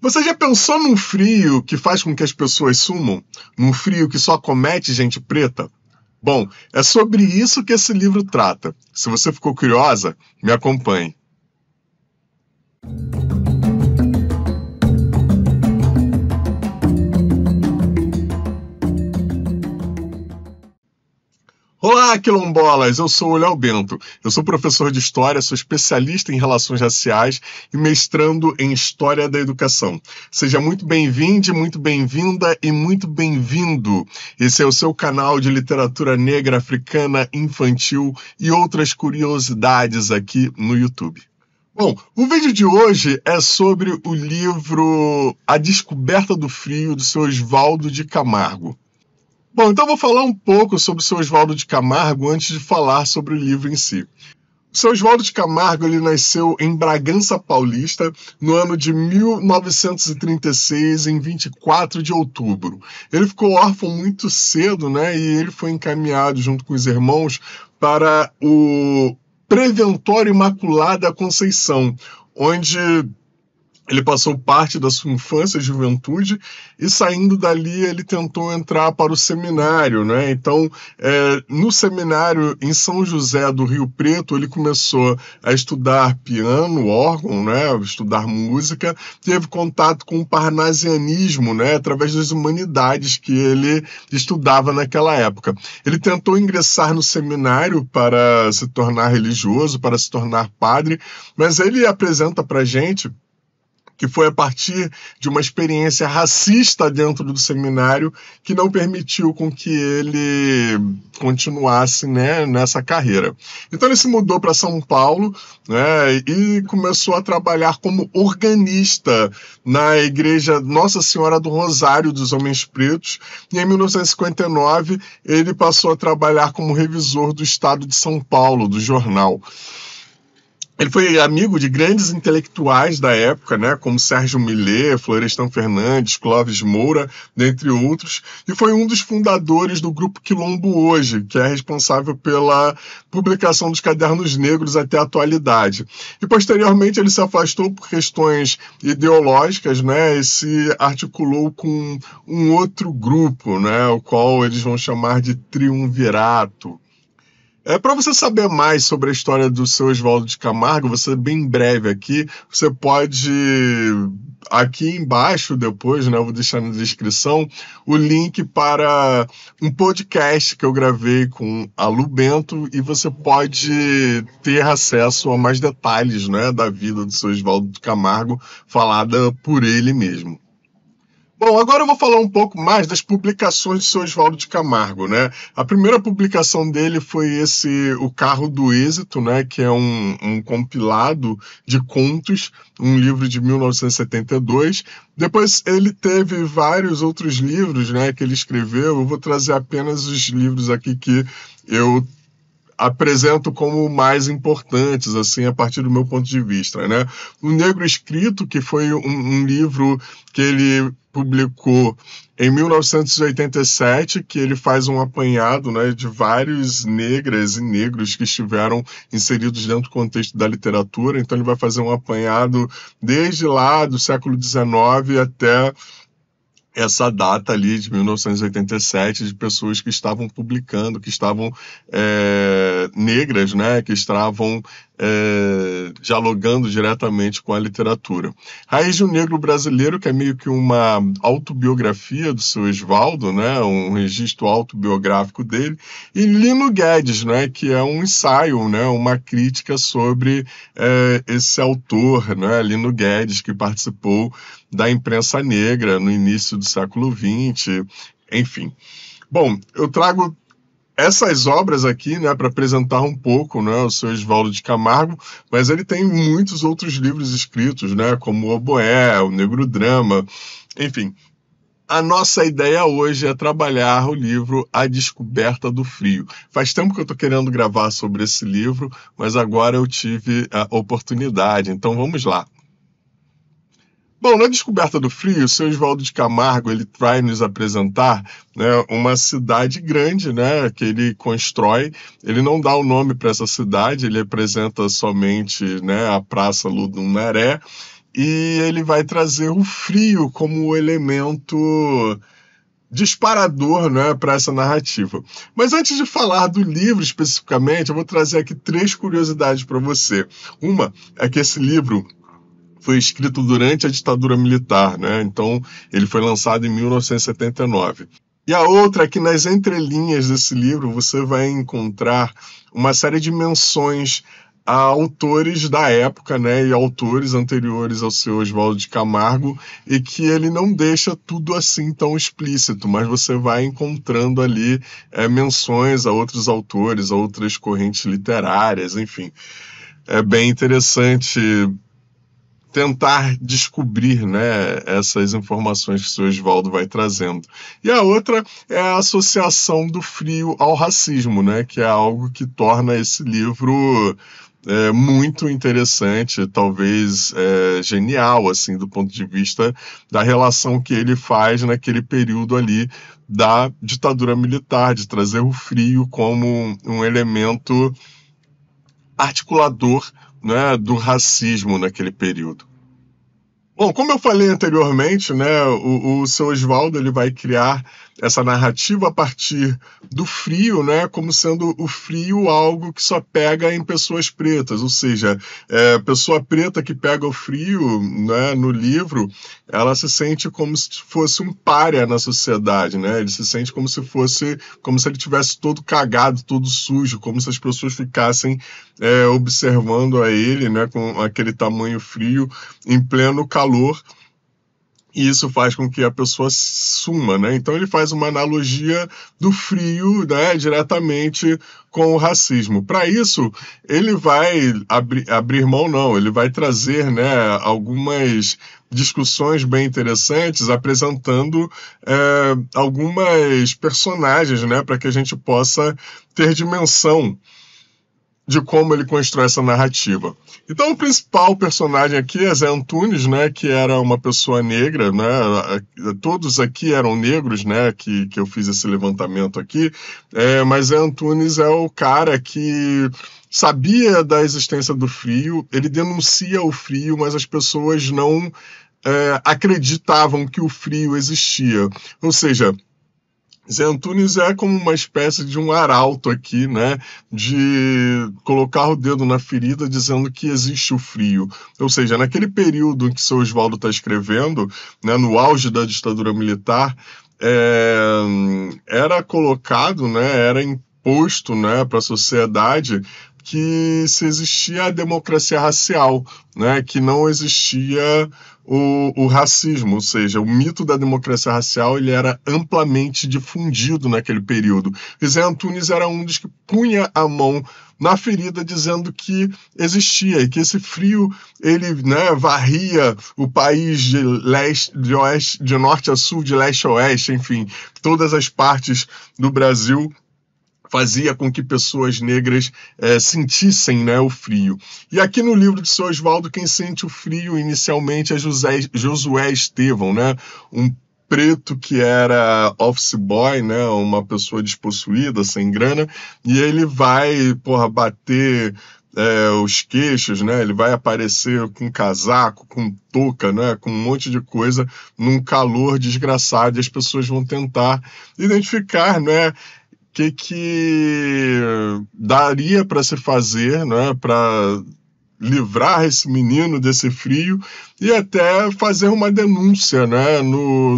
Você já pensou num frio que faz com que as pessoas sumam? Num frio que só acomete gente preta? Bom, é sobre isso que esse livro trata. Se você ficou curiosa, me acompanhe. Olá, quilombolas! Eu sou o Léo Bento. Eu sou professor de História, sou especialista em relações raciais e mestrando em História da Educação. Seja muito bem-vindo, muito bem-vinda e muito bem-vindo. Esse é o seu canal de literatura negra, africana, infantil e outras curiosidades aqui no YouTube. Bom, o vídeo de hoje é sobre o livro A Descoberta do Frio, do seu Oswaldo de Camargo. Bom, então vou falar um pouco sobre o seu Oswaldo de Camargo antes de falar sobre o livro em si. O seu Oswaldo de Camargo ele nasceu em Bragança Paulista no ano de 1936, em 24 de outubro. Ele ficou órfão muito cedo, né? E ele foi encaminhado junto com os irmãos para o Preventório Imaculada Conceição, onde ele passou parte da sua infância e juventude e, saindo dali, ele tentou entrar para o seminário, né? Então, no seminário em São José do Rio Preto, ele começou a estudar piano, órgão, né? Estudar música, teve contato com o parnasianismo, né? Através das humanidades que ele estudava naquela época. Ele tentou ingressar no seminário para se tornar religioso, para se tornar padre, mas ele apresenta para a gente que foi a partir de uma experiência racista dentro do seminário que não permitiu com que ele continuasse, né, nessa carreira. Então ele se mudou para São Paulo, né, e começou a trabalhar como organista na igreja Nossa Senhora do Rosário dos Homens Pretos, e em 1959 ele passou a trabalhar como revisor do Estado de São Paulo, do jornal. Ele foi amigo de grandes intelectuais da época, né, como Sérgio Millet, Florestan Fernandes, Clóvis Moura, dentre outros, e foi um dos fundadores do Grupo Quilombo Hoje, que é responsável pela publicação dos Cadernos Negros até a atualidade. E posteriormente ele se afastou por questões ideológicas, né, e se articulou com um outro grupo, né, o qual eles vão chamar de Triunvirato. Para você saber mais sobre a história do seu Oswaldo de Camargo, você bem breve aqui, você pode, aqui embaixo depois, né, eu vou deixar na descrição, o link para um podcast que eu gravei com a Lu Bento e você pode ter acesso a mais detalhes, né, da vida do seu Oswaldo de Camargo, falada por ele mesmo. Bom, agora eu vou falar um pouco mais das publicações de seu Oswaldo de Camargo, né? A primeira publicação dele foi O Carro do Êxito, né? Que é um compilado de contos, um livro de 1972. Depois ele teve vários outros livros, né? Que ele escreveu. Eu vou trazer apenas os livros aqui que eu apresento como mais importantes, assim, a partir do meu ponto de vista, né? O Negro Escrito, que foi um livro que ele publicou em 1987, que ele faz um apanhado, né, de vários negras e negros que estiveram inseridos dentro do contexto da literatura. Então ele vai fazer um apanhado desde lá do século XIX até essa data ali de 1987, de pessoas que estavam publicando, que estavam negras, né, que estavam dialogando diretamente com a literatura. Raiz de um Negro Brasileiro, que é meio que uma autobiografia do seu Oswaldo, né, um registro autobiográfico dele, e Lino Guedes, né, que é um ensaio, né, uma crítica sobre esse autor, né, Lino Guedes, que participou da imprensa negra no início do século XX, enfim. Bom, eu trago essas obras aqui, né, para apresentar um pouco, né, o seu Oswaldo de Camargo, mas ele tem muitos outros livros escritos, né, como o Oboé, o Negro Drama, enfim. A nossa ideia hoje é trabalhar o livro A Descoberta do Frio. Faz tempo que eu estou querendo gravar sobre esse livro, mas agora eu tive a oportunidade, então vamos lá. Bom, na Descoberta do Frio, o seu Oswaldo de Camargo ele vai nos apresentar, né, uma cidade grande, né, que ele constrói. Ele não dá o nome para essa cidade, ele apresenta somente, né, a Praça Ludunaré. e ele vai trazer o frio como elemento disparador, né, para essa narrativa. Mas antes de falar do livro especificamente, eu vou trazer aqui 3 curiosidades para você. Uma é que esse livro foi escrito durante a ditadura militar, né? Então ele foi lançado em 1979. E a outra é que nas entrelinhas desse livro você vai encontrar uma série de menções a autores da época, né, e autores anteriores ao seu Oswaldo de Camargo, e que ele não deixa tudo assim tão explícito, mas você vai encontrando ali menções a outros autores, a outras correntes literárias, enfim. É bem interessante tentar descobrir, né, essas informações que o seu Oswaldo vai trazendo. E a outra é a associação do frio ao racismo, né, que é algo que torna esse livro muito interessante, talvez genial, assim, do ponto de vista da relação que ele faz naquele período ali da ditadura militar, de trazer o frio como um elemento articulador, né, do racismo naquele período. Bom, como eu falei anteriormente, né, o seu Oswaldo ele vai criar essa narrativa a partir do frio, né, como sendo o frio algo que só pega em pessoas pretas, ou seja, pessoa preta que pega o frio, né, no livro, ela se sente como se fosse um pária na sociedade, né, ele se sente como se ele tivesse todo cagado, todo sujo, como se as pessoas ficassem observando a ele, né, com aquele tamanho frio em pleno calor. E isso faz com que a pessoa suma, né? Então ele faz uma analogia do frio, né, diretamente com o racismo. Para isso, ele vai abrir mão, não, ele vai trazer, né, algumas discussões bem interessantes, apresentando algumas personagens, né, para que a gente possa ter dimensão de como ele constrói essa narrativa. Então o principal personagem aqui é Zé Antunes, né, que era uma pessoa negra, né, todos aqui eram negros, né, que eu fiz esse levantamento aqui, mas Zé Antunes é o cara que sabia da existência do frio, ele denuncia o frio, mas as pessoas não acreditavam que o frio existia. Ou seja, Zé Antunes é como uma espécie de um arauto aqui, né, de colocar o dedo na ferida dizendo que existe o frio. Ou seja, naquele período em que seu Oswaldo está escrevendo, né, no auge da ditadura militar, era colocado, né, era imposto, né, para a sociedade que se existia a democracia racial, né, que não existia o racismo, ou seja, o mito da democracia racial ele era amplamente difundido naquele período. E Zé Antunes era um dos que punha a mão na ferida dizendo que existia e que esse frio ele, né, varria o país de leste, de oeste, de norte a sul, de leste a oeste, enfim, todas as partes do Brasil, fazia com que pessoas negras sentissem, né, o frio. E aqui no livro de seu Oswaldo, quem sente o frio inicialmente é Josué Estevão, né, um preto que era office boy, né, uma pessoa despossuída, sem grana, e ele vai, bater os queixos, né, ele vai aparecer com casaco, com touca, né, com um monte de coisa, num calor desgraçado, e as pessoas vão tentar identificar, né, que daria para se fazer, né, para livrar esse menino desse frio e até fazer uma denúncia, né,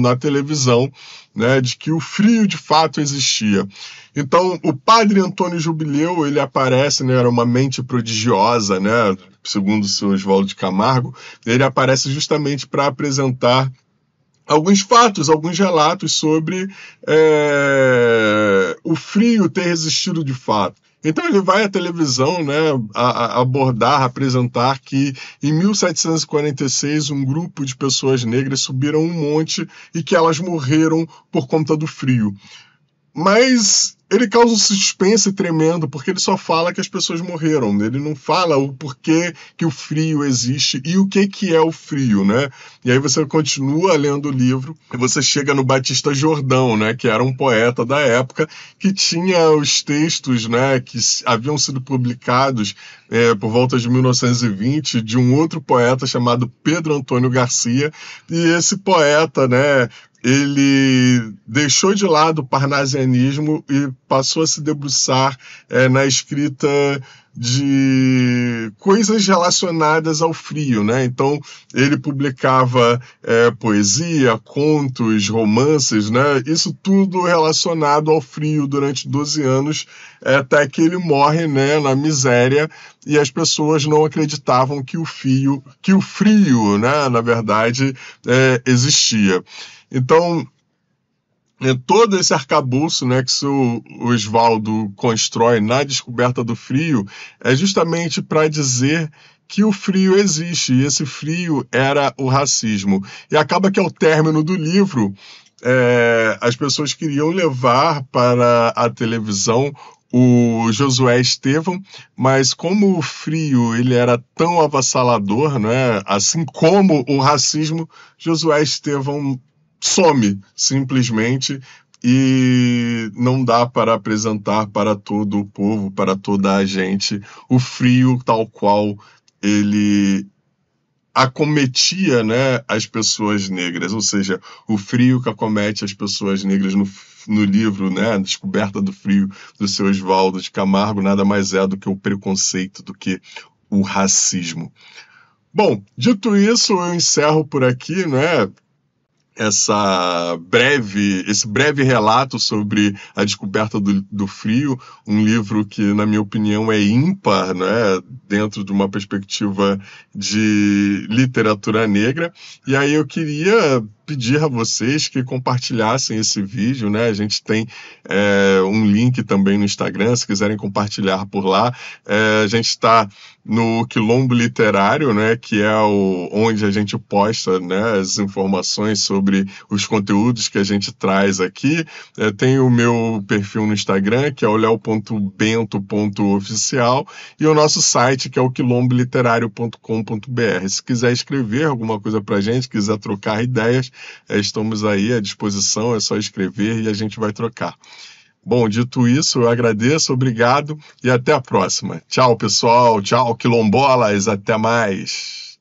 na televisão, né, de que o frio de fato existia. Então, o padre Antônio Jubileu, ele aparece, né, era uma mente prodigiosa, né, segundo o seu Oswaldo de Camargo, ele aparece justamente para apresentar alguns fatos, alguns relatos sobre o frio ter resistido de fato. Então ele vai à televisão, né, abordar, apresentar que em 1746 um grupo de pessoas negras subiram um monte e que elas morreram por conta do frio. Mas ele causa um suspense tremendo, porque ele só fala que as pessoas morreram. Ele não fala o porquê que o frio existe e o que é o frio, né? E aí você continua lendo o livro e você chega no Batista Jordão, né? Que era um poeta da época que tinha os textos, né? Que haviam sido publicados por volta de 1920 de um outro poeta chamado Pedro Antônio Garcia. E esse poeta, né? Ele deixou de lado o parnasianismo e passou a se debruçar na escrita de coisas relacionadas ao frio, né? Então, ele publicava poesia, contos, romances, né? Isso tudo relacionado ao frio durante 12 anos, até que ele morre, né, na miséria, e as pessoas não acreditavam que o frio, né, na verdade, existia. Então, todo esse arcabouço, né, que o Oswaldo constrói na descoberta do frio é justamente para dizer que o frio existe, e esse frio era o racismo. E acaba que ao término do livro, as pessoas queriam levar para a televisão o Josué Estevão, mas como o frio ele era tão avassalador, né, assim como o racismo, Josué Estevão some simplesmente e não dá para apresentar para todo o povo, para toda a gente, o frio tal qual ele acometia, né, as pessoas negras, ou seja, o frio que acomete as pessoas negras no livro, né, a descoberta do frio do seu Oswaldo de Camargo, nada mais é do que o preconceito, do que o racismo. Bom, dito isso, eu encerro por aqui, né, esse breve relato sobre a descoberta do frio, um livro que, na minha opinião, é ímpar, né, dentro de uma perspectiva de literatura negra. E aí eu queria pedir a vocês que compartilhassem esse vídeo, né? A gente tem um link também no Instagram, se quiserem compartilhar por lá. A gente está no Quilombo Literário, né? Que é onde a gente posta, né, as informações sobre os conteúdos que a gente traz aqui. Tem o meu perfil no Instagram, que é o leo.bento.oficial, e o nosso site, que é o quilomboliterário.com.br. Se quiser escrever alguma coisa para a gente, quiser trocar ideias, estamos aí à disposição, é só escrever e a gente vai trocar. Bom, dito isso, eu agradeço, obrigado e até a próxima. Tchau, pessoal. Tchau, quilombolas. Até mais.